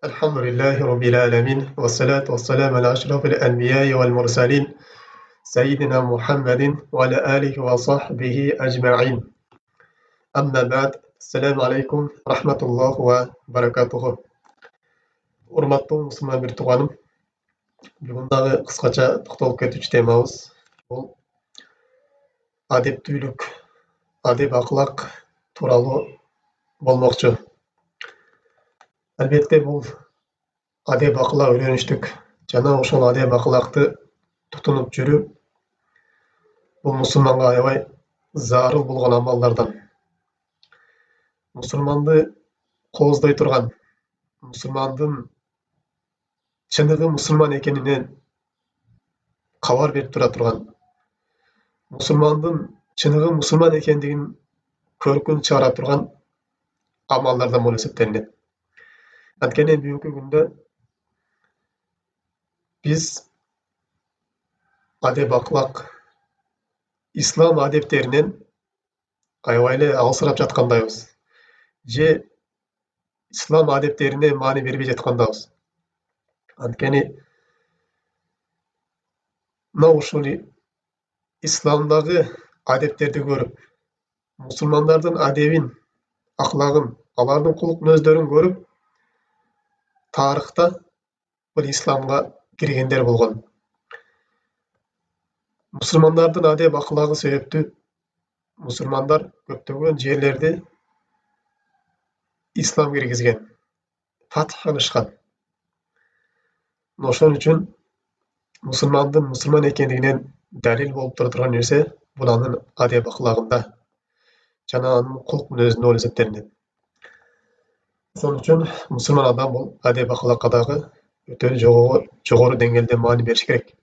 الحمد لله رب العالمين والصلاة والسلام على أشرف الأنبياء والمرسلين سيدنا محمد وعلى آله وصحبه أجمعين أما بعد السلام عليكم ورحمة الله وبركاته. Урматтуу мусулман бир тууганым, бүгүн дагы кыскача токтолуп кетүүчү темабыз бул адептүүлүк, адеп акылак тууралуу болмокчу. Албетте бул адеп акылак үйрөнүштүк жана ошол адеп акылакты тутунуп жүрүү бул мусулманга аябай зарыл болгон амалдардан. Мусулманды кооздой турган, мусулмандын чыныгы мусулман экенинен кабар берип тура турган, мусулмандын чыныгы мусулман экендигин көркүн чыгара турган амалдардан болуп эсептелинет. Анткени бүгүнкү күндө биз адеп акылак, ислам адептеринен аябай эле алысырап жаткандайбыз. Же ислам адептерине маани бербей жаткандабыз. Анткени мына ушул исламдагы адептерди көрүп, мусулмандардын адебин, аклагын, алардын кулук мүнөздөрүн көрүп, тарыхта бул исламга киргендер болгон. Мусулмандардын адеп аклагы себептүү мусулмандар көптөгөн жерлерди ислам киргизген, фатх кылышкан. Ошон үчүн мусулмандын мусулман экендигинен далил болуп тура турган нерсе бул анын адеп аклагында жана анын кулук мүнөзүндө болуп эсептелинет. Ошон үчүн мусулман адам бул адеп акылакка дагы өтө жогору деңгээлде маани бериш керек.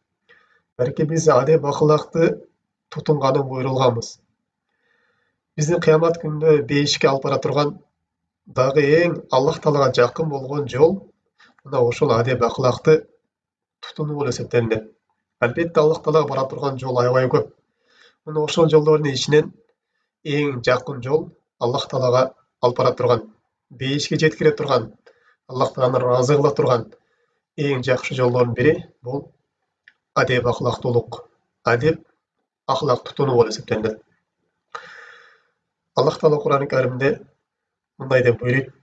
Балки биз адеп акылакты тутунганы буйрулганбыз. Биздин кыямат күндө бейишке алып бара турган дагы эң Аллах Таалага жакын болгон жол мына ошол адеп акылакты тутунуу болуп эсептелинет. Албетте Аллах Таалага бара турган жол аябай көп. Мына ошол жолдордун ичинен эң жакын жол Аллах Таалага алып бара турган, бейишке жеткире турган, Аллах Тааланы ыраазы кыла турган эң жакшы жолдордун бири бул адеп акылактуулук, адеп акылак тутунуу болуп эсептелинет. Аллах Таала Кур'ан-ы Каримде мындай деп буйройт: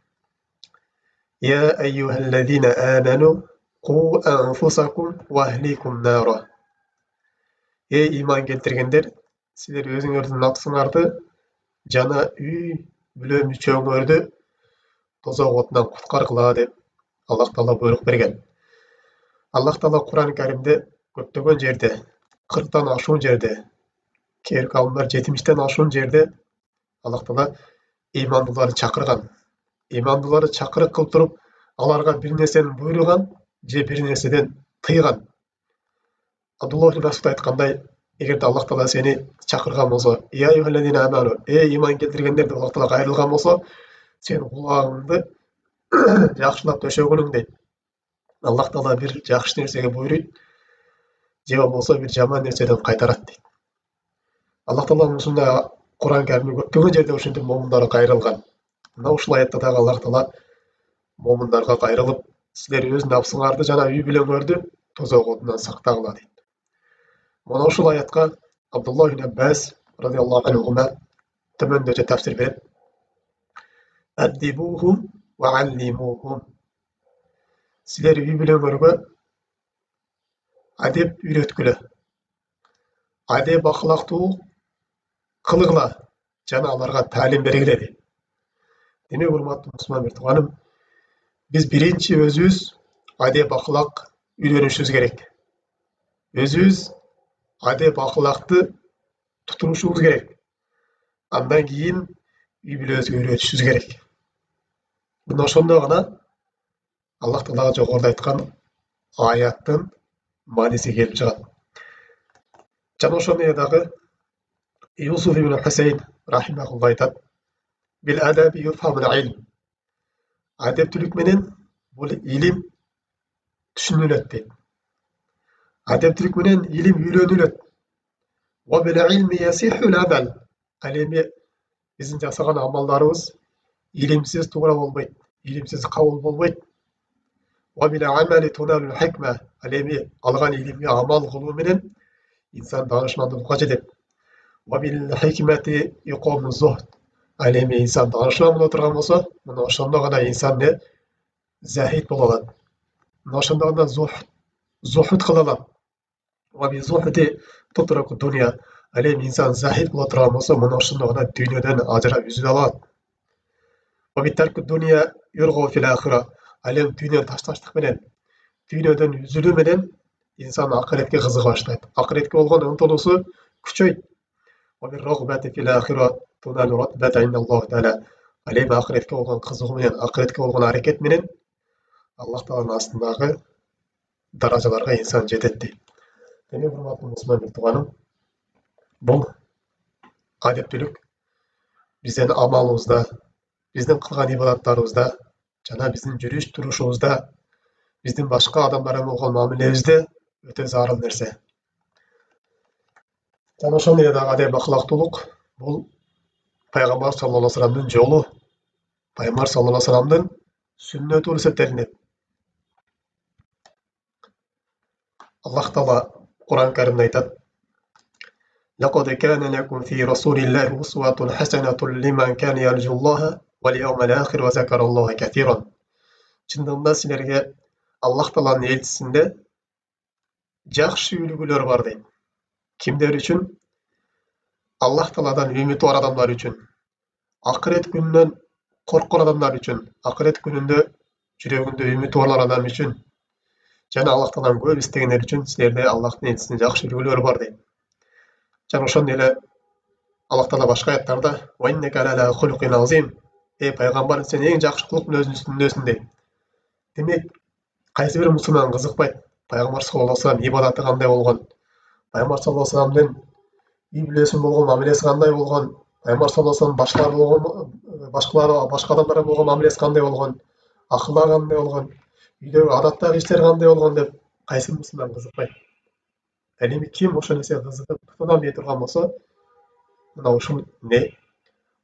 Я айюхаллазина аману қу анфусакум ва ахликум нара. Эй иман келтиргендер, силер өзүңөрдүн напсыңарды жана үй бүлө мүчөңөрдү тозок отунан куткаргыла деп Аллах Таала буйрук берген. Аллах Таала Кур'ан-ы Каримде көптөгөн жерде, 40тан ашуун жерде, кээ кавымдар 70тен ашуун жерде Аллах Таала имандууларды чакырган. Имандууларды чакырык кылып туруп, аларга бир нерсени буйруган же бир нерседен тыйган. Абдуллах ибн Масуд айткандай, эгерде Аллах Таала сени чакырган болсо, я айюхаллазина аману, эй иман келтиргендер деп Аллах Таала кайрылган болсо, сен кулагыңды жакшылап төшөгөнүң дейт. Аллах Таала бир жакшы нерсеге буйруйт, же болбосо бир жаман нерседен кайтарат дейт. Аллах Таала ушундай Кур'ан Каримде көптөгөн жерде ушинтип момундарга кайрылган. Мына ушул аятта дагы Аллах Таала момундарга кайрылып, силер өз напсыңарды жана үй бүлөңөрдү тозок отунан сактагыла дейт. Мына ушул аятка Абдуллах ибн Аббас радиаллаху анхума төмөндөчө тафсир берет. Аддибухум ва аллимухум. Силер үй бүлөңөргө адеп үйрөткүлө, адеп акылактуу кылгыла жана аларга таалим бергиле дейт. Демек, урматтуу мусулман бир тууганым, биз биринчи өзүбүз адеп акылак үйрөнүшүбүз керек. Өзүбүз адеп акылакты тутунушубуз керек. Андан кийин үй бүлөбүзгө үйрөтүшүбүз керек. Мына ошондо гана Аллах Таалага жогоруда айткан аяттын мааниси келип чыгат. Жана ошондой дагы Юсуф ибн Хусейн рахимахулла айтат: Бил адаби юфхамул илм. Адептүүлүк менен бул илим түшүнүлөт дейт. Адептүүлүк менен илим үйлөнүлөт. Ва бил илми ясихул амал. Ал эми биздин жасаган амалдарыбыз илимсиз туура болбойт, илимсиз кабыл болбойт. وبالعمل تنال الحكمة. Ал эми алган илимге амал кылуу менен инсан даанышмандыкка жетет. وبالحكمة يقوم الزهد. Ал эми инсан даанышман боло турган болсо, мына ошондо гана инсан не захид боло алат. Мына ошондо гана зухуд кыла алат. وبالزهد تترك الدنيا. Ал эми инсан захид боло турган болсо, мына ошондо гана дүйнөдөн ажырап үзүлө алат. وبالترك الدنيا يرغب في الآخرة. Ал эми дүйнөнү ташташтык менен, дүйнөдөн үзүлүү менен инсан акыретке кызыга баштайт. Акыретке болгон ынтылуусу күчөйт. وبالرغبة في الآخرة تنال رتبة عند الله تعالى. Ал эми акыретке болгон кызыгуу менен, акыретке болгон аракет менен Аллах Тааланын астындагы даражаларга инсан жетет дейт. Демек, урматтуу мусулман тууганым, бул адептүүлүк биздин амалыбызда, биздин кылган ибадаттарыбызда жана биздин жүрүш турушубузда, биздин башка адамдар менен болгон мамилебизде өтө зарыл нерсе. Жана ошондой эле дагы адеп акылактуулук бул пайгамбар саллаллаху алейхи вассаламдын жолу, пайгамбар саллаллаху алейхи вассаламдын сүннөтү болуп эсептелинет. Аллах Таала Кур'ан Каримде айтат: لقد كان لكم في رسول الله أسوة حسنة لمن كان يرجو الله واليوم الآخر وذكر الله كثيرا. Чындыгында силерге Аллах Тааланын элчисинде жакшы үлгүлөр бар дейт. Кимдер үчүн? Аллах Тааладан үмүтү бар адамдар үчүн, акырет күнүнөн корккон адамдар үчүн, акырет күнүндө жүрөгүндө үмүтү бар адам үчүн жана Аллах Тааланын көп истегендер үчүн силерде Аллахтын элчисинде жакшы үлгүлөр бар дейт. Жана ошондой эле Аллах Таала башка аяттарда «Ва иннека ла хулукин азим». Эй пайгамбар, сен эң жакшы кулук менен үстүндөсүң дейт. Демек, кайсы бир мусулман кызыкпайт. Пайгамбар саллаллаху алейхи вассалам ибадаты кандай болгон? Пайгамбар саллаллаху алейхи вассаламдын үй бүлөсүнүн болгон мамилеси кандай болгон? Пайгамбар саллаллаху алейхи вассалам башка адамдар менен болгон мамилеси кандай болгон? Акылы кандай болгон? Үйдөгү адаттагы иштер кандай болгон деп кайсы мусулман кызыкпайт. Ал эми ким ошол нерсеге кызыгып тутунам дей турган болсо, мына ушул не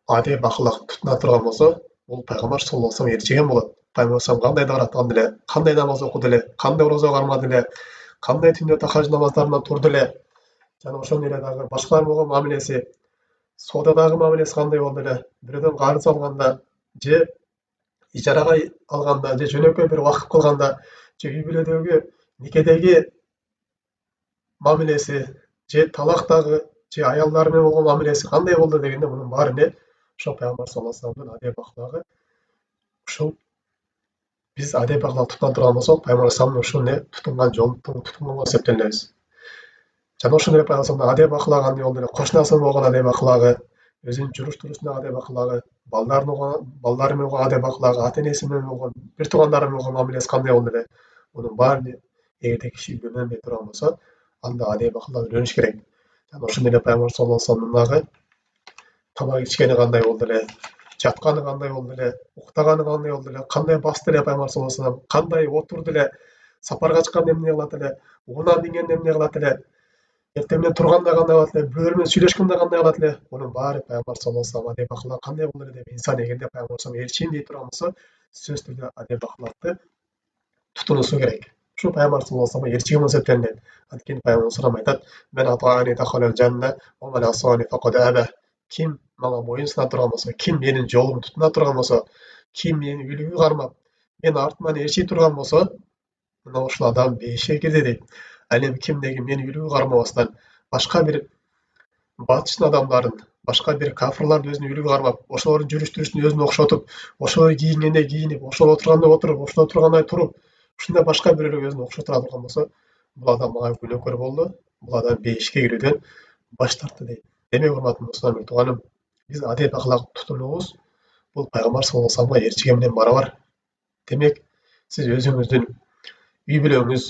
адеп акылак тутуна турган болсо, бул пайгамбар саллаллаху алейхи вассалам ээрчиген болот. Пайгамбар кандай дараткан деле, кандай намаз окуду эле, кандай орозо кармады эле, кандай түндө тахажжуд намаздарынан турду эле, жана ошондой эле дагы башкалар болгон мамилеси, соодадагы мамилеси кандай болду эле, бирөөдөн карыз алганда же ижарага алганда же жөнөкөй бир вакыф кылганда же үй бүлөдөгү никедеги мамилеси же талактагы же аялдары менен болгон мамилеси кандай болду дегенде мунун баары не ошол пайгамбар саллаллаху алейхи вассаламдын адеп аклагы. Ушул биз адеп аклак тутуна турган болсок, пайгамбар саллаллаху алейхи вассаламдын ушул не тутунган жолун тутунган болуп эсептелебиз. Жана ошондой эле пайгамбар саллаллаху алейхи вассаламдын адеп аклагы кандай болду эле, кошунасына болгон адеп аклагы, өзүнүн жүрүш турушундагы адеп аклагы, балдары менен болгон адеп аклагы, ата энеси менен болгон, бир туугандары менен болгон мамилеси кандай болду эле, мунун баарын эгерде киши үйрөнөм дей турган болсо, анда адеп акылга үйрөнүш керек. Жана ошондой эле пайгамбар саллаллаху алейхи вассаламдын дагы тамак ичкени кандай болду эле, жатканы кандай болду эле, уктаганы кандай болду эле, кандай басты эле пайгамбар саллаллаху алейхи вассалам, кандай отурду эле, сапарга чыкканда эмне кылат эле, уунан мингенде эмне кылат эле, эртең менен турганда кандай кылат эле, бирөөлөр менен сүйлөшкөндө кандай кылат эле, мунун баары пайгамбар саллаллаху алейхи вассалам адеп акылга кандай болду эле деп инсан эгерде пайгамбар саллаллаху элчийин дей турган болсо, сөзсүз түрдө адеп акылакты тутунуусу керек. Ушул пайгамбар саллаллаху алейхи вассалам элчиге болуп эсептелинет. Анткени пайгамбар саллаллаху алейхи айтат: "Мен атаани дахалал жанна, ва мен асани факад аба". Ким мага моюн суна турган болсо, ким менин жолумду тутуна турган болсо, ким мени үлгү кармап, мен артыман ээрчий турган болсо, мына ушул адам бейишке кирди дейт. Ал эми кимдеги мени үлгү кармабастан башка бир батыштын адамдарын, башка бир кафырларды өзүнө үлгү кармап, ошолордун жүрүш турушун өзүнө окшотуп, ошолор кийингендей кийинип, ошол отургандай отуруп, ошол отургандай туруп, ушундай башка бирөөлөргө өзүн окшотура турган болсо, бул адам мага күнөөкөр болду, бул адам бейишке кирүүдөн баш тартты дейт. Демек, урматтуу мусулман тууганым, биз адеп акылак тутунуубуз бул пайгамбар саллаллаху алейхи вассаламга ээрчиген менен барабар. Демек, сиз өзүңүздүн үй бүлөңүз,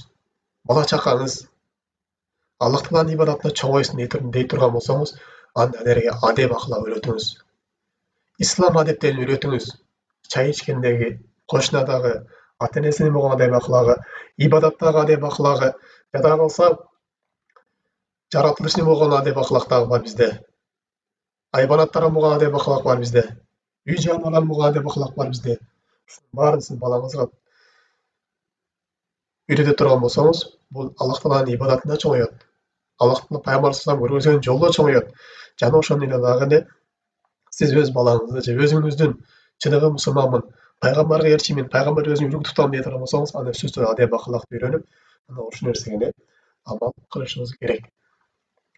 бала чакаңыз Аллах Тааланын ибадатына чоңойсун дей турган болсоңуз, анда алерге адеп акылак үйрөтүңүз. Ислам адептерин үйрөтүңүз. Чай ичкендеги, кошунадагы, ата энеси менен болгон адеп аклагы, ибадаттагы адеп аклагы, жада калса жаратылыш менен болгон адеп акылак дагы бар бизде. Айбанаттар менен болгон адеп акылак бар бизде. Үй жаныбарлар менен болгон адеп акылак бар бизде. Ушунун баарын сиз балаңызга үйрете тұрған болсаңыз, бұл Аллах Тааланың ибадатында чоңоёт. Аллахтың пайғамбар саллаллаху алейхи көргөзген жолда чоңоёт. Жана ошону эле дагы сиз өз балаңызды же өзүңүздүн чыныгы мусулманмын, пайгамбарга элчимин, пайгамбар өзүн үлгү тутам дей турган болсоңуз, аны сөзсүз адеп акылакты үйрөнүп, ана ушул нерсеге амал кылышыңыз керек.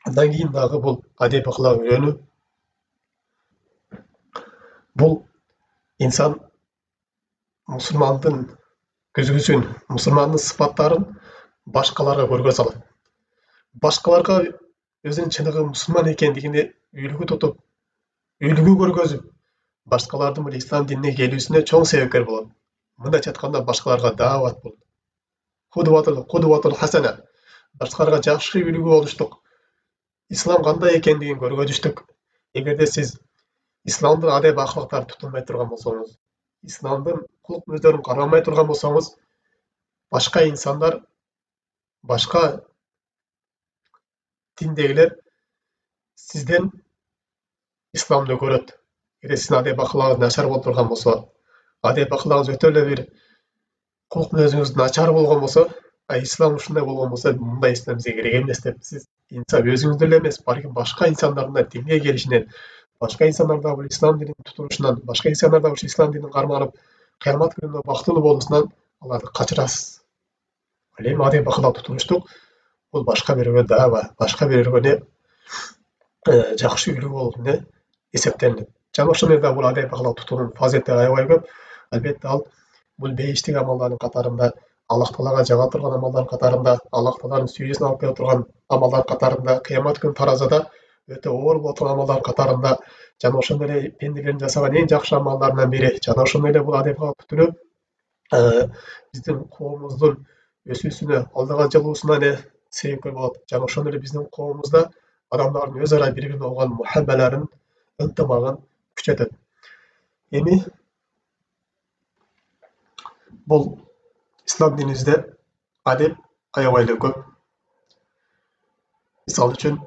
Андан кийин дагы бул адеп акылак үйрөнүү бул инсан мусулмандын көзгөсүн, мусулмандын сыпаттарын башкаларга көргөзө алат. Башкаларга өзүнүн чыныгы мусулман экендигине үлгү тутуп, үлгү көргөзүп, башкалардын бул ислам динине келүүсүнө чоң себепкер болот. Мындайча айтканда башкаларга даават бул. Кудватул хасана. Башкаларга жакшы үлгү болуштук, ислам кандай экендигин көргөзүштүк. Эгерде сиз исламдын адеп акылактарын тутунбай турган болсоңуз, исламдын кулк мүнөздөрүн карамай турган болсоңуз, башка инсандар, башка диндегилер сизден исламды көрөт. Эгер сиздин адеп акылыңыз начар болуп турган болсо, адеп акылыңыз өтө эле бир кулк мүнөзүңүз начар болгон болсо, ислам ушундай болгон болсо, мындай ислам бизге керек эмес деп, сиз инсан өзүңүздү эле эмес, балким башка инсандардын да динге келишинен, башка инсандар да бул ислам динин тутунушунан, башка инсандар да ушул ислам динин карманып, кыямат күнүнө бактылуу болуусунан аларды качырасыз. Ал эми адеп акылак тутунуштук, бул башка бирөөгө даава, башка бирөөгө жакшы үлгү болуп эсептелинет. Жана ошондой эле бул адеп акылак тутуунун фазилеттери аябай көп. Албетте ал бул бейиштик амалдардын катарында, Аллах Таалага жага турган амалдардын катарында, Аллах Тааланын сүйүүсүн алып келе турган амалдардын катарында, кыямат күнү таразада өтө оор боло турган амалдардын катарында, жана ошондой эле пенделердин жасаган эң жакшы амалдарынан бири. Жана ошондой эле бул адеп акылак тутунуу биздин коомубуздун өсүүсүнө, алдыга жылуусуна себепкер болот. Жана ошондой эле биздин коомубузда адамдардын өз ара бири бирине болгон мухаббаларын, ынтымагын күчөтөт. Эми бул ислам динибизде адеп аябай эле көп. Мисалы үчүн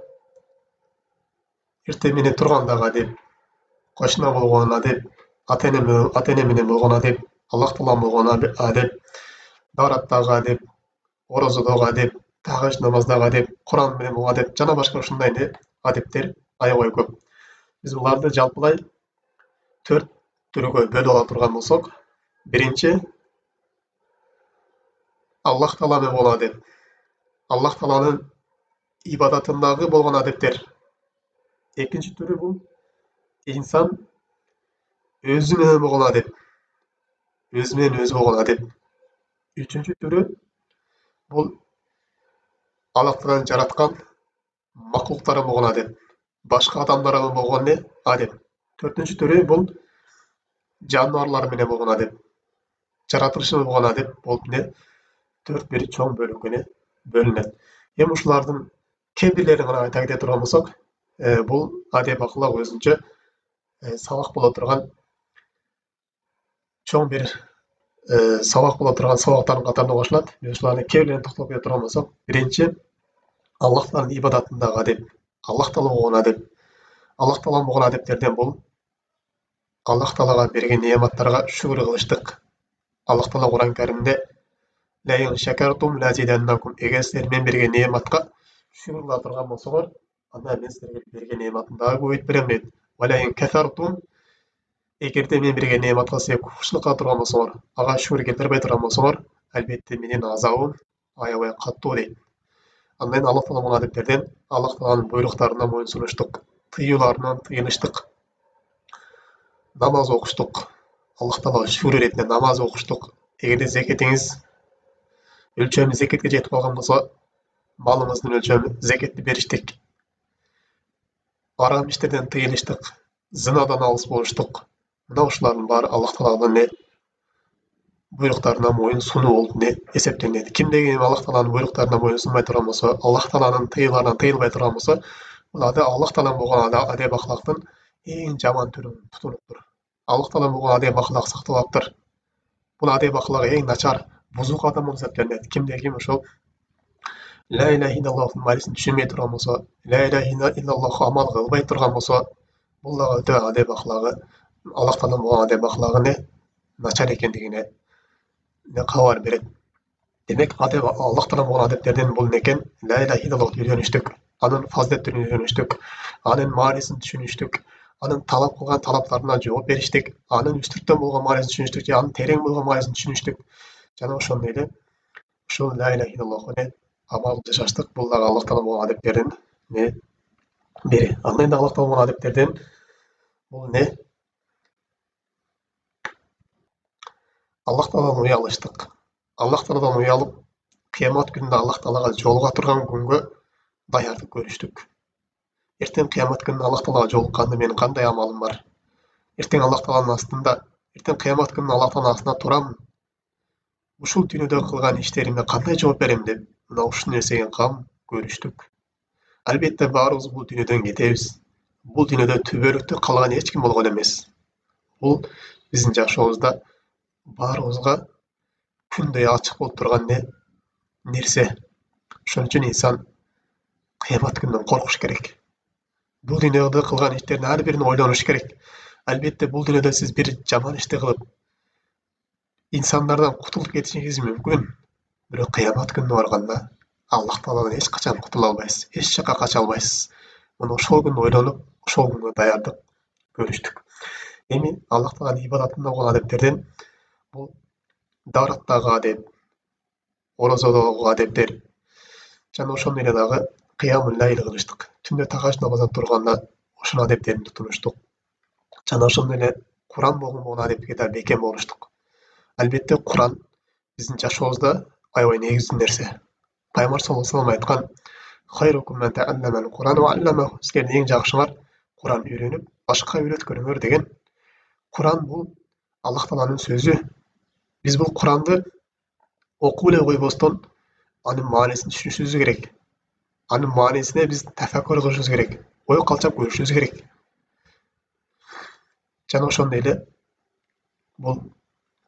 эртең менен тургандагы адеп, кошуна болгон адеп, ата эне менен болгон адеп, Аллах Таалан болгон адеп, дараттагы адеп, орозодогу адеп, тагыш намаздагы адеп, Куран менен болгон адеп жана башка ушундай адептер аябай көп. Биз буларды жалпылай 4 түргө бөлүп ала турган болсок, биринчи Аллах Таала менен болгон адеп. Аллах Тааланын ибадатындагы болгон адептер. Экинчи түрү бул инсан өзү менен болгон адеп. Өзү менен өзү болгон адеп. Үчүнчү түрү бул Аллах Тааланын жараткан макулуктары болгон адеп. Башка адамдар менен болгон адеп. Төртүнчү түрү бул жаныбарлар менен болгон адеп. Жаратылышы менен болгон адеп болуп 4 бир чоң бөлүккө бөлүнөт. Эми ушулардын кээ бирлерин гана айта кете турган болсок, бул адеп акылак өзүнчө сабак боло турган чоң бир сабак боло турган сабактардын катарына кошулат. Ушулардын кээ бирлерине токтолуп кете турган болсок, биринчи Аллах Тааланын ибадатындагы адеп. Аллах Таала болгон адеп. Аллах Таала болгон адептерден бул Аллах Таалага берген неаматтарга шүгүр кылыштык. Аллах Таала Куран Каримде Ләйин шакартум лазиданнакум. Эгер силер мен берген неаматка шүгүр кыла турган болсоңор, анда мен силерге берген неаматымды дагы көбөйтүп берем дейт. Валайин кафартум. Эгерде мен берген неаматка силер куфурчулук кыла турган болсоңор, ага шүгүр келтирбей турган болсоңор, албетте менин азабым аябай каттуу дейт. Андан Аллах Таала болгон адептерден Аллах Тааланын буйруктарына моюн сунуштук, тыюуларынан тыйыныштык, намаз окуштук. Аллах Таалага шүгүр иретинде намаз окуштук. Эгерде зекетиңиз өлчөмү зекетке жетип калган болсо, малыңыздын өлчөмү зекетти бериштик. Арам иштерден тыйылыштык, зынадан алыс болуштук. Мына ушулардын баары Аллах Тааланын буйруктарына моюн сунуу болуп эсептелинет. Кимдеги Аллах Тааланын буйруктарына моюн сунбай турган болсо, Аллах Тааланын тыюуларынан тыйылбай турган болсо, бул Аллах Таалан болгон адеп акылактын эң жаман түрүн тутунуптур. Аллах Таалан болгон адеп акылак сакталаптыр. Бул адеп акылак эң начар, бузук адам болуп эсептелинет. Кимдеги ошол ла иляха иллаллахтын маанисин түшүнбөй турган болсо, ла иляха иллаллахга амал кылбай турган болсо, бул дагы өтө адеп акылагы, Аллах Таалан болгон адеп акылагы начар экендигине кабар берет. Демек, Аллах Таала болгон адептерден бул некен ла иляха иллаллахты үйрөнүштүк, анын фазилеттерин үйрөнүштүк, анын маанисин түшүнүштүк, анын талап кылган талаптарына жооп бериштик, анын үстүртөн болгон маанисин түшүнүштүк же анын терең болгон маанисин түшүнүштүк. Жана ошондой эле ушул ла иляха иллаллахты амал кылып жашаштык. Бул дагы Аллах Таала болгон адептердин бири. Андайда Аллах Таала болгон адептерден бул Аллах Тааладан уялыштык. Аллах Тааладан уялып, кыямат күнүндө Аллах Таалага жолуга турган күнгө даярдык көрүштүк. Эртең кыямат күнүндө Аллах Таалага жолукканда менин кандай амалым бар? Эртең Аллах Тааланын астында, эртең кыямат күнүндө Аллах Тааланын астында турамын. Ушул дүйнөдө кылган иштеримге кандай жооп берем деп, мына ушул нерсеге кам көрүштүк. Албетте баарыбыз бул дүйнөдөн кетебиз. Бул дүйнөдө түбөлүктүү калган эч ким болгон эмес. Бул биздин жашообузда баарыбызга күндөй ачык болуп турган нерсе. Ошон үчүн инсан кыямат күнүнөн коркуш керек. Бул дүйнөдө кылган иштердин ар бирин ойлонуш керек. Албетте бул дүйнөдө сиз бир жаман ишти кылып инсандардан кутулуп кетишиңиз мүмкүн. Бирок кыямат күнүнө барганда Аллах Тааладан эч качан кутула албайсыз, эч жакка кача албайсыз. Мына ошол күндү ойлонуп, ошол күнгө даярдык көрүштүк. Эми Аллах Тааланын ибадатында болгон адептерден бул давраттагы адеп, оразодогу адептер жана ошондой эле дагы кыямул лайл кылыштык. Түндө тахажжуд намаздан турганда ошонун адептерин тутунуштук. Жана ошондой эле Куран болгон адепке да бекем болуштук. Албетте Куран биздин жашообузда аябай негиздүү нерсе. Пайгамбар саллаллаху алейхи вассалам айткан: "Хайрукум ман таалламал Куран ва алламаху". Силердин эң жакшыңар Куран үйрөнүп, башка үйрөткөнүңөр деген. Куран бул Аллах Тааланын сөзү. Биз бул Куранды окуп эле койбостон, анын маанисин түшүнүшүбүз керек. Анын маанисине биз тафаккур кылышыбыз керек, ой калчап көрүшүбүз керек. Жана ошондой эле бул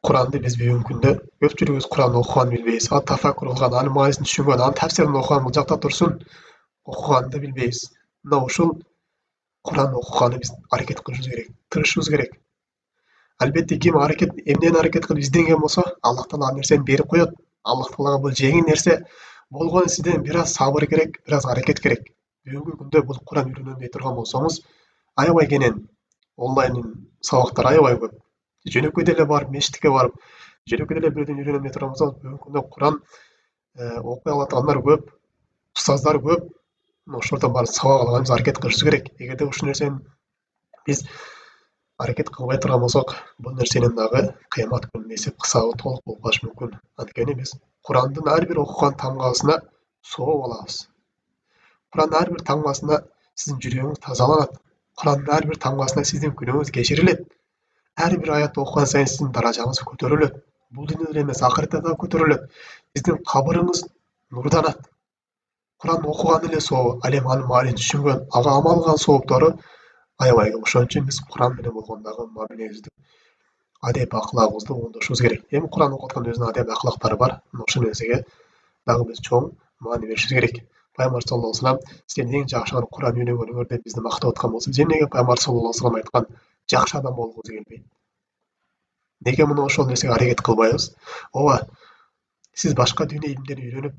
Куранды биз бүгүнкү күндө көпчүлүгүбүз Куранды окуганды билбейбиз. Аны тафаккур кылган, анын маанисин түшүнгөн, анын тафсирин окуган бул жакта турсун, окуганды билбейбиз. Мына ушул Куранды окуганды биз аракет кылышыбыз керек, тырышышыбыз керек. Албетте ким эмнени аракет кылып изденген болсо, Аллах Таала ал нерсени берип коет. Аллах Таалага бул жеңил нерсе. Болгону сизден бир аз сабыр керек, бир аз аракет керек. Бүгүнкү күндө бул Куран үйрөнөм дей турган болсоңуз, аябай кенен онлайн сабактар аябай көп. Жөнөкөй деле барып, мечитке барып, жөнөкөй деле бирөөдөн үйрөнөм дей турган болсоңуз, бүгүнкү күндө Куран окуй алаткандар көп, устаздар көп. Ошолордон барып сабак алганыбыз аракет кылышыбыз керек. Эгерде ушул нерсени биз аракет кылбай турган болсок, бул нерсенин дагы кыямат күнүнүн эсеп кысабы толук болуп калышы мүмкүн. Анткени биз Курандын ар бир окуган тамгасына сооп алабыз. Курандын ар бир тамгасына сиздин жүрөгүңүз тазаланат. Курандын ар бир тамгасына сиздин күнөөңүз кечирилет. Ар бир аятты окуган сайын сиздин даражаңыз көтөрүлөт. Бул дүйнөдө эле эмес, акыретте дагы көтөрүлөт. Сиздин кабырыңыз нурданат. Куранды окуган эле соо, ал эми анын маанисин түшүнгөн, ага амал кылган сооптору аябай көп. Ошон үчүн биз Куран менен болгон дагы мамилебизди, адеп аклагыбызды оңдошубуз керек. Эми Куран окуп аткан өзүнүн адеп аклактары бар. Ошол нерсеге дагы биз чоң маани беришибиз керек. Пайгамбар саллаллаху алейхи вассалам силердин эң жакшыңар Куран үйрөнгөнүңөр деп бизди мактап аткан болсо, эмнеге Пайгамбар саллаллаху алейхи вассалам айткан жакшы адам болгубуз келбейт? Неге мына ошол нерсеге аракет кылбайбыз? Ооба, сиз башка дүйнө илимдерин үйрөнүп,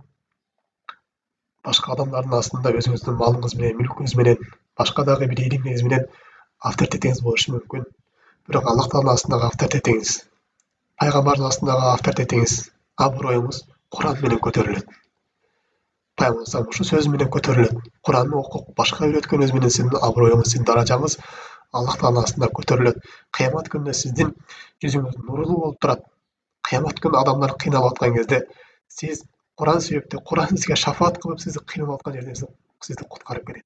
башка адамдардын астында өзүңүздүн малыңыз менен, мүлкүңүз менен, башка дагы бир илимиңиз менен авторитетиңиз болушу мүмкүн. Бирок Аллах Тааланын астындагы авторитетиңиз, пайгамбардын астындагы авторитетиңиз, аброюңуз Куран менен көтөрүлөт. Пайгамбар ушу сөз менен көтөрүлөт. Куранды окуп, башка үйрөткөнүңүз менен сиздин аброюңуз, сиздин даражаңыз Аллах Тааланын астында көтөрүлөт. Кыямат күнүндө сиздин жүзүңүз нурлуу болуп турат. Кыямат күнү адамдар кыйналып аткан кезде сиз Куран себептүү, Куран сизге шафаат кылып, сизди кыйналып аткан жерден сизди куткарып берет.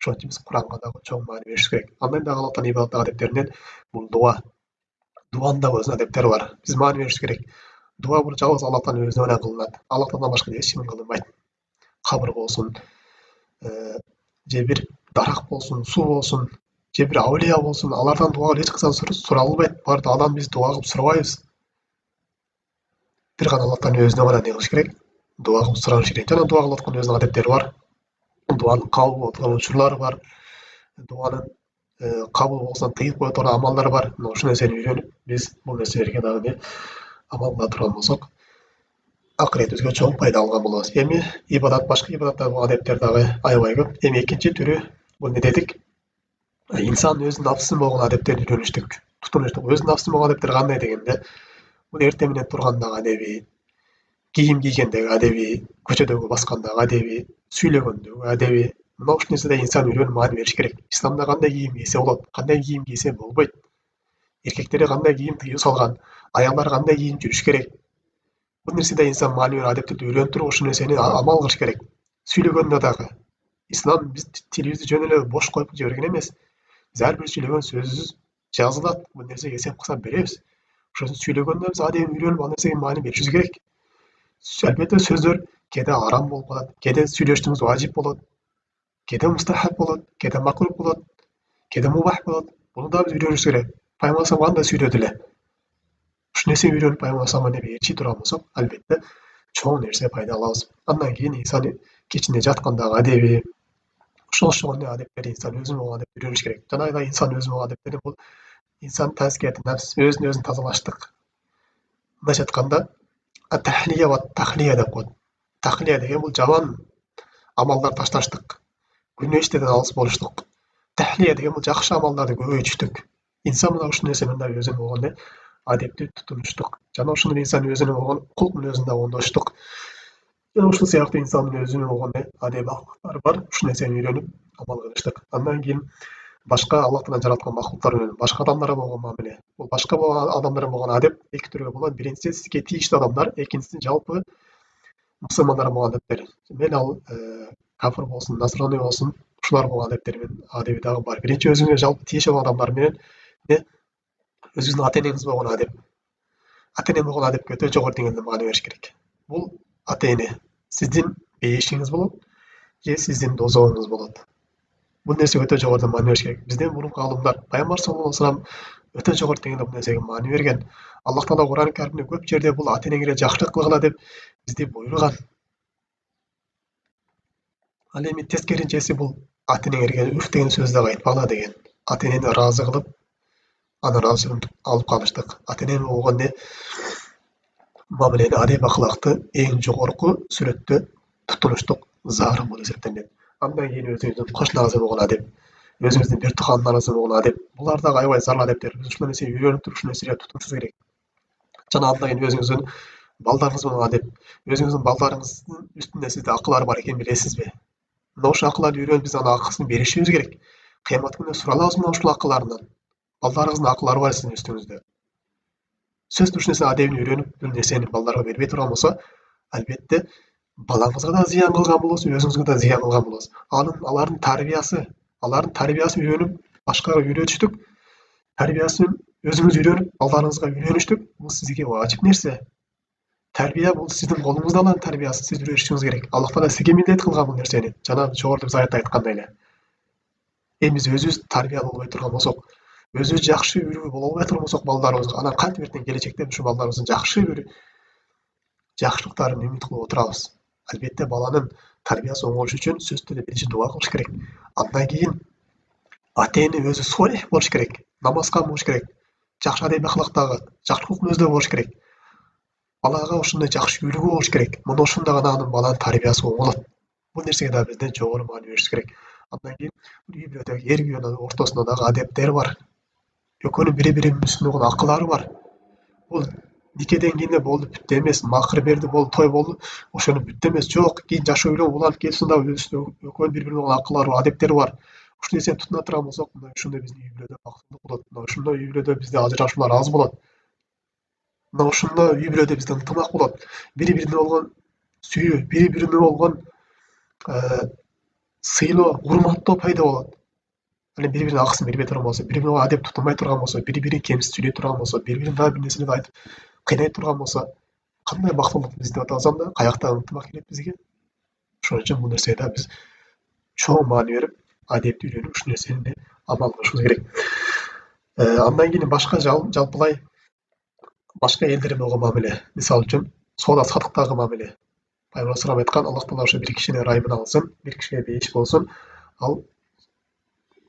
Ошон үчүн биз Куранга дагы чоң маани беришибиз керек. Андан дагы Аллах Тааланын ибадат адептеринен бул дуа. Дуанын дагы өзүнүн адептери бар. Биз маани беришибиз керек. Дуа бул жалгыз Аллах Тааланын өзүнө гана кылынат. Аллах Тааладан башка эч кимге кылынбайт. Кабыр болсун, же бир дарак болсун, суу болсун, же бир аулия болсун, алардан дуа эч качан суралбайт. Барды Алладан биз дуа кылып сурабайбыз. Бир гана Аллах Тааланын өзүнө гана кылыш керек. Дуа кылып сураныш керек. Жана дуа кылып аткан өзүнүн адептери бар. Дуанын кабыл болуп аткан учурлары бар. Дуанын кабыл болсун тыйып кое турган амалдар бар. Мына ушул нерсени үйрөнүп, биз бул нерселерге дагы амал кыла турган болсок, акыретибизге чоң пайда алган болобуз. Эми ибадат, башка ибадаттар, адептер дагы аябай көп. Эми экинчи түрү бул не дедик? Инсан өзүнүн нафсы болгон адептерди үйрөнүштүк, тутунуштук. Өзүнүн нафсы болгон адептер кандай дегенде, бул эртең менен тургандагы адеби, кийим кийгендеги адеби, көчөдөгү баскандагы адеби, сүйлөгөндөгү адеби. Мына ушул нерседе инсан үйрөнүп маани бериш керек. Исламда кандай кийим кийсе болот, кандай кийим кийсе болбойт. Эркектерге кандай кийим тыюу салган, аялдар кандай кийим жүрүш керек. Бул нерседе инсан маани берип адептерди үйрөнүп туруп ушул нерсени амал кылыш керек. Сүйлөгөндө дагы ислам биз тилибизди жөн эле бош коюп жиберген эмес. Биз ар бир сүйлөгөн сөзүбүз жазылат. Бул нерсеге эсеп кылсак беребиз. Ошону сүйлөгөндө биз адеби үйрөнүп ал нерсеге маани беришибиз керек. Албетте сөздөр кээде арам болуп калат, кээде сүйлөшүшүңүз важип болот, кээде мустахаб болот, кээде макрух болот, кээде мубах болот. Буну да биз үйрөнүшүбүз керек. Пайгамбар салам кандай сүйлөдү эле. Ушул нерсени үйрөнүп пайгамбар саламга ээрчи турган болсок, албетте чоң нерсе пайда алабыз. Андан кийин инсан кечинде жаткандагы адеби, ошол адептерди инсан өзүнүн болгон адепти үйрөнүш керек. Жанагыдай инсан өзүнүн болгон адептери бул инсан тазкияти нафс, өзүн өзүн тазалаштык. Мындайча айтканда, тахлия ва тахлия деп коет. Тахлия деген бул жаман амалдар ташташтык, күнөө иштерден алыс болуштук. Тахлия деген бул жакшы амалдарды көбөйтүштүк. Инсан мына ушул нерсе менен өзүнүн болгон адепти тутунуштук. Жана ошондо инсан өзүнүн болгон кулк мүнөзүн да оңдоштук. Жана ушул сыяктуу инсандын өзүнүн болгон адеп акылыктары бар. Ушул нерсени үйрөнүп амал кылыштык. Андан кийин башка Аллах Таала жараткан махлуктар менен башка адамдарга болгон мамиле. Бул башка адамдар менен болгон адеп эки түргө болот. Биринчиси сизге тийиштүү адамдар, экинчиси жалпы мусулмандар болгон адептер. Мейли ал кафир болсун, насрани болсун, ушулар болгон адептер менен адеби дагы бар. Биринчи өзүңө жалпы тийиштүү адамдар менен өзүңүздүн ата энеңиз болгон адеп. Ата эне болгон адепке өтө жогору деңгээлде маани бериш керек. Бул ата эне сиздин бейишиңиз болот же сиздин дозогуңуз болот. Бул нерсеге өтө жогору маани бериш керек. Бизден мурунку аалымдар, пайгамбар саллаллаху алейхи вассалам өтө жогору деңгээлде бул нерсеге маани берген. Аллах Таала Кур'ан Каримде көп жерде бул ата энеңерге жакшылык кылгыла деп бизди буйруган. Ал эми тескеринчеси бул ата энеңерге уф деген сөз дагы айтпагыла деген. Ата энени ыраазы кылып, анын ыраазычылыгын алып калыштык. Ата эне болгон мамилени, адеп акылакты эң жогорку сүрөттө тутунуштук зарым болуп эсептелет. Андан кийин өзүңүздүн кошунаңызга болгон адеп, өзүңүздүн бир тукандарыңызга болгон адеп. Булар дагы аябай зарыл адептер. Биз ушул нерсени үйрөнүп туруп, ушул нерсеге тутунушубуз керек. Жана андан кийин өзүңүздүн балдарыңыз менен адеп. Өзүңүздүн балдарыңыздын үстүндө сизде акылар бар экенин билесизби? Мына ушул акыларды үйрөнүп биз анын акысын беришибиз керек. Кыямат күнүндө суралабыз мына ушул акыларынан. Балдарыңыздын акылары бар сиздин үстүңүздө. Сөзсүз ушул нерсенин адебин үйрөнүп, бул нерсени балдарга бербей турган болсо, албетте балаңызга да зыян кылган болосуз, өзүңүзгө да зыян кылган болосуз. Алардын тарбиясын үйрөнүп, башкага үйрөтүштүк. Тарбиясын өзүңүз үйрөнүп, балдарыңызга үйрөнүштүк. Бул сизге важип нерсе. Тарбия бул сиздин колуңузда алар тарбиясын сиз үйрөнүшүңүз керек. Аллах Таала сизге милдет кылган бул нерсени. Жана жогоруда биз аятта айткандай эле. Эми биз өзүбүз тарбия болбой турган болсок, өзүбүз жакшы үлгү боло албай турган болсок балдарыбызга, анан кантип эртең келечекте ушу балдарыбыздын жакшы бир жакшылыктарын үмүт кылып отурабыз. Албетте баланын тарбиясы оңолуш үчүн сөзсүз түрдө биринчи дуа кылыш керек. Андан кийин ата эне өзү солих болуш керек, намазга болуш керек, жакшы адеп акылактагы, жакшы кулк мүнөздө болуш керек. Балага ошондой жакшы үлгү болуш керек. Мына ошондо гана анын баланын тарбиясы оңолот. Бул нерсеге да бизден жогору маани беришибиз керек. Андан кийин үй бүлөдөгү эр күйөөнүн ортосунда дагы адептер бар. Экөөнүн бири-биринин үстүндө болгон акылары бар. Бул никеден кийин болду бүттү эмес, макыр берди болду, той болду, ошону бүттү эмес. Жок, кийин жашоо үйлөнүп уланып кетсин дагы экөөнүн бири-бирине болгон акылары бар, адептери бар. Ушул нерсени тутуна турган болсок, мына ошондой биздин үй бүлөдө бактылык болот. Мына ошондой үй бүлөдө бизде ажырашуулар аз болот. Мына ошондой үй бүлөдө бизде ынтымак болот. Бири-бирине болгон сүйүү, бири-бирине болгон сыйлоо, урматтоо пайда болот. Аны бири-биринин акысын бербей турган болсо, бири-бирине адеп тутунбай турган болсо, бири-бирин кемсиз сүйлөй турган болсо, бири-бирин дагы бир нерселерди айтып кыйнай турган болсо, кандай бактылык биз деп атабыз анда, каяктан ынтымак келет бизге? Ошон үчүн бул нерсеге да биз чоң маани берип, адепти үйрөнүп, ушул нерсени амал кылышыбыз керек. Андан кийин башка жалпылай башка элдер болгон мамиле. Мисалы үчүн, соода саттыктагы мамиле. Пайгамбар салам айткан, Аллах Таала ошо бир кишини райынан алсын, бир кишиге бейиш болсун. Ал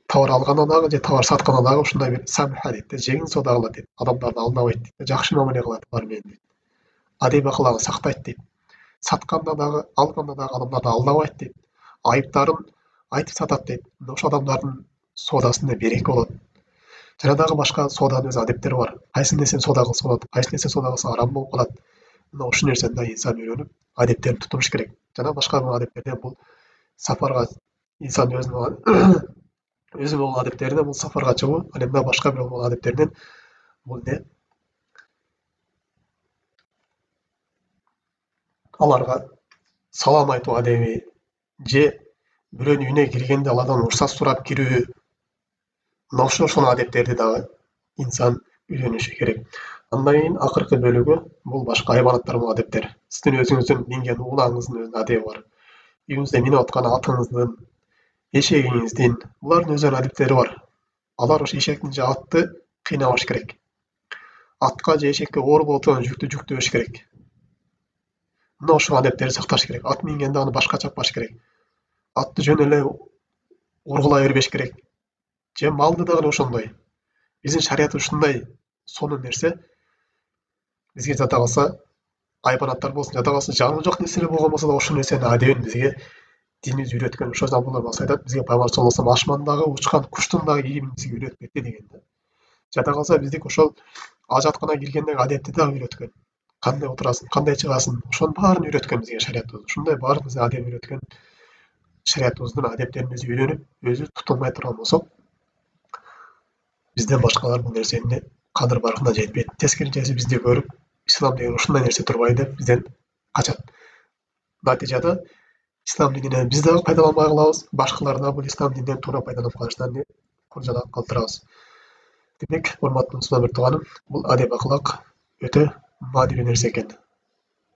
товар алганда дагы же товар сатканда дагы ушундай бир самха дейт, жеңил соода кылат дейт. Адамдарды алдабайт дейт. Жакшы мамиле кылат алар менен дейт. Адеп акылагын сактайт дейт. сатканда дагы, алганда дагы адамдарды алдабайт дейт. Айыптарын айтып сатат дейт. Ошол адамдардын соодасында береке болот. Жана дагы башка сооданын өз адептери бар. Кайсы нерсени соода кылса болот, кайсы нерсе соода кылса арам болуп калат. Мына ушул нерсени да инсан үйрөнүп, адептерин тутуш керек. Жана башка бир адептерден бул сапарга инсан өзү болгон адептеринен бул сапарга чыгуу, ал эми башка бир болгон адептеринен бул не? Аларга салам айтуу адеби же бирөөнүн үйүнө киргенде алардан уруксат сурап кирүү, мына ошол адептерди дагы инсан үйрөнүшү керек. Андан кийин акыркы бөлүгү бул башка айбанаттар менен адептер. Сиздин өзүңүздүн минген уулаңыздын өзүнүн адеби бар. Үйүңүздө минип аткан атыңыздын, эшегиңиздин, булардын өздөрүнүн адептери бар. Алар ошо эшектин же атты кыйнабаш керек. Атка же эшекке оор болуп турган жүктү жүктөбөш керек. Мына ошол адептерди сакташ керек. Ат мингенде аны башка чаппаш керек. Атты жөн эле ургулай бербеш керек. Же малды дагы ошондой. Биздин шарият ушундай сонун нерсе. Бизге жада калса айбанаттар болсун, жада калса жаны жок нерселер болгон болсо да ошол нерсенин адебин бизге динибиз үйрөткөн. Ошол Абдулла Масайд айтат, бизге Пайгамбар саллаллаху алейхи вассалам ашмандагы учкан куштун дагы ийибин бизге үйрөтүп кетти деген да. Жада калса биздики ошол ажаткана киргендеги адепти дагы үйрөткөн. Кандай отурасың, кандай чыгасың, ошонун баарын үйрөткөн бизге шариятыбыз. Ушундай баарын бизге адеп үйрөткөн шариятыбыздын адептерин биз үйрөнүп, өзүбүз тутулмай турган болсок, бизден башкалар бул нерсени кадыр баркына жетпейт. Тескерисинче бизди көрүп, ислам деген ушундай нерсе турбайбы деп бизден качат. Натыйжада ислам дининен биз дагы пайдаланбай калабыз, башкалар да бул ислам дининен туура пайдаланып калыштарын куржалап калтырабыз. Демек, урматтуу мусулман тууганым, бул адеп акылак өтө маанилүү нерсе экен.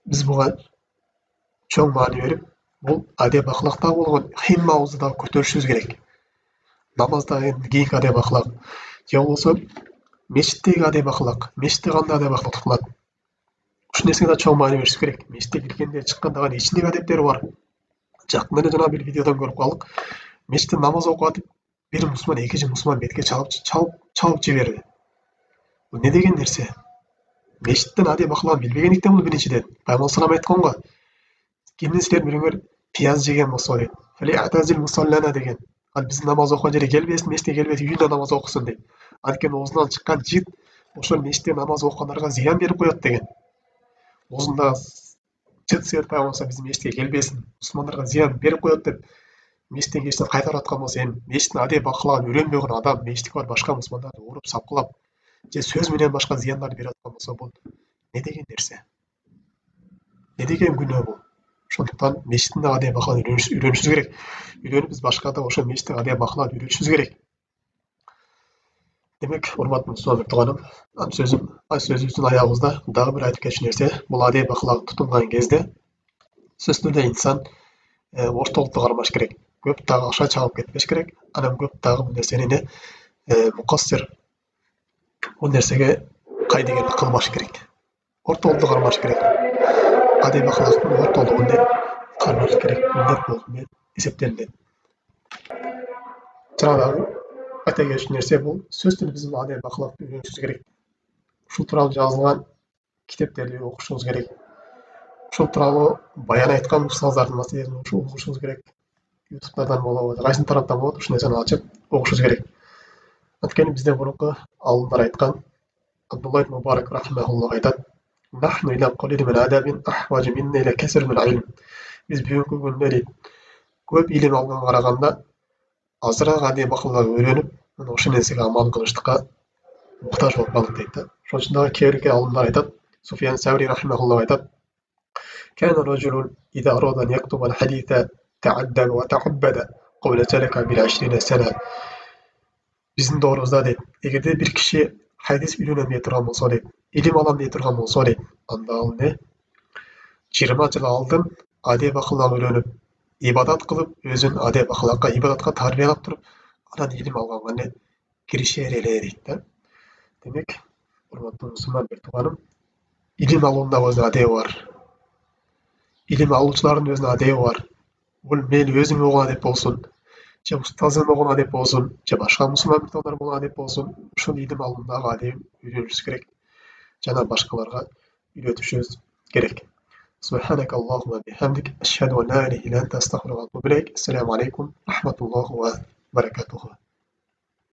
Биз буга чоң маани берип, бул адеп акылакта болгон химмабызды дагы көтөрүшүбүз керек. Намаздан кийинки адеп акылак, же болбосо мечиттеги адеп акылак, мечитте кандай адеп акылак тутулат. Ушул нерсеге да чоң маани беришибиз керек. Мечитте киргенде чыкканда дагы ичиндеги адептери бар. Жакында эле жана бир видеодон көрүп калдык. Мечитте намаз окуп атып, бир мусулман экинчи мусулман бетке чалып жиберди. Бул не деген нерсе? Мечиттин адеп акылагын билбегендиктен бул биринчиден. Пайгамбар салам айткан го. Кимдин силердин бирөөңөр пияз жеген болсо дейт. Фали'тазил мусаллана деген. Ал биздин намаз окуган жерге келбесин, мечитке келбесин, үйүндө намаз окусын дейт. Анткени оозунан чыккан жит ошол мечитте намаз окугандарга зыян берип коет деген. Оозунда жыт сыйрып пайгамбар биздин мечитке келбесин, мусулмандарга зыян берип коет деп мечиттен кечине кайтарып аткан болсо, эми мечиттин адеп акылагын үйрөнбөй койгон адам мечитке барып башка мусулмандарды уруп, сапкылап, же сөз менен башка зыяндарды берип аткан болсо, бул не деген нерсе? Не деген күнөө бул? Ошондуктан мечиттин адеп акылагын үйрөнүшүбүз керек. Үйрөнүп биз башка да ошол мечиттин адеп акылагын үйрөнүшүбүз керек. Демек, урматтуу мусулман тууганым, сөзүбүздүн аягыбызда дагы бир айтып кетчү нерсе, бул адеп акылак тутулган кезде сөзсүз түрдө инсан ортолукту кармаш керек. Көп дагы аша чабып кетпеш керек. Анан көп дагы бул нерсени мукассир бул нерсеге кайдыгерлик кылбаш керек. Ортолукту кармаш керек. Адеп акылактын ортолугун кармаш керек. Милдет болуп эсептелинет. Жана дагы айта кетчү нерсе бул сөзсүз түрдө биз адеп акылакты үйрөнүшүбүз керек. Ушул тууралуу жазылган китептерди окушубуз керек. Ушул тууралуу баян айткан устаздардын маселелерин окушубуз керек. YouTube'дан болобу, кайсы тараптан болот, ушул нерсени ачып окушубуз керек. Анткени бизден мурунку алымдар айткан, Абдулла ибн Мубарак рахимахуллах айтат: "Нахну иля қалилин мин адабин ахважу минна иля касир мин илм." Биз бүгүнкү күндө дейт, көп илим алганга караганда азыраак адеп акылак үйрөнүп, мына ошол нерсеге амал кылыштыкка муктаж болуп калдык дейт да. Ошон үчүн дагы кээ бир алымдар айтат, Суфьян Саври рахимахуллах айтат: "Кана ражулун ида арада ан яктуба ал-хадиса ta'addaba wa ta'abbada qabla salaka bil 20 sana." Биздин доорубузда дейт, эгерде бир киши хадис үйрөнөм дей турган болсо дейт, илим алам дей турган болсо дейт, анда ал 20 жыл алдын адеп акылак үйрөнүп, ибадат кылып, өзүн адеп акылакка, ибадатка тарбиялап туруп, анан илим алганга киришер эле дейт да. Демек, урматтуу мусулман тууганым, илим алуунун өзүнүн адеби бар. Илим алуучулардын өзүнүн адеби бар. Бул мейли өзүң болгон адеп болсун, же устазың болгон адеп болсун, же башка мусулман мырзалар болгон адеп болсун, ушул илим алуунун адебин үйрөнүшүбүз керек. Жана башкаларга үйрөтүшүбүз керек. سبحانك اللهم وبحمدك أشهد أن لا إله إلا أنت أستغفرك وأتوب إليك. السلام عليكم ورحمة الله وبركاته.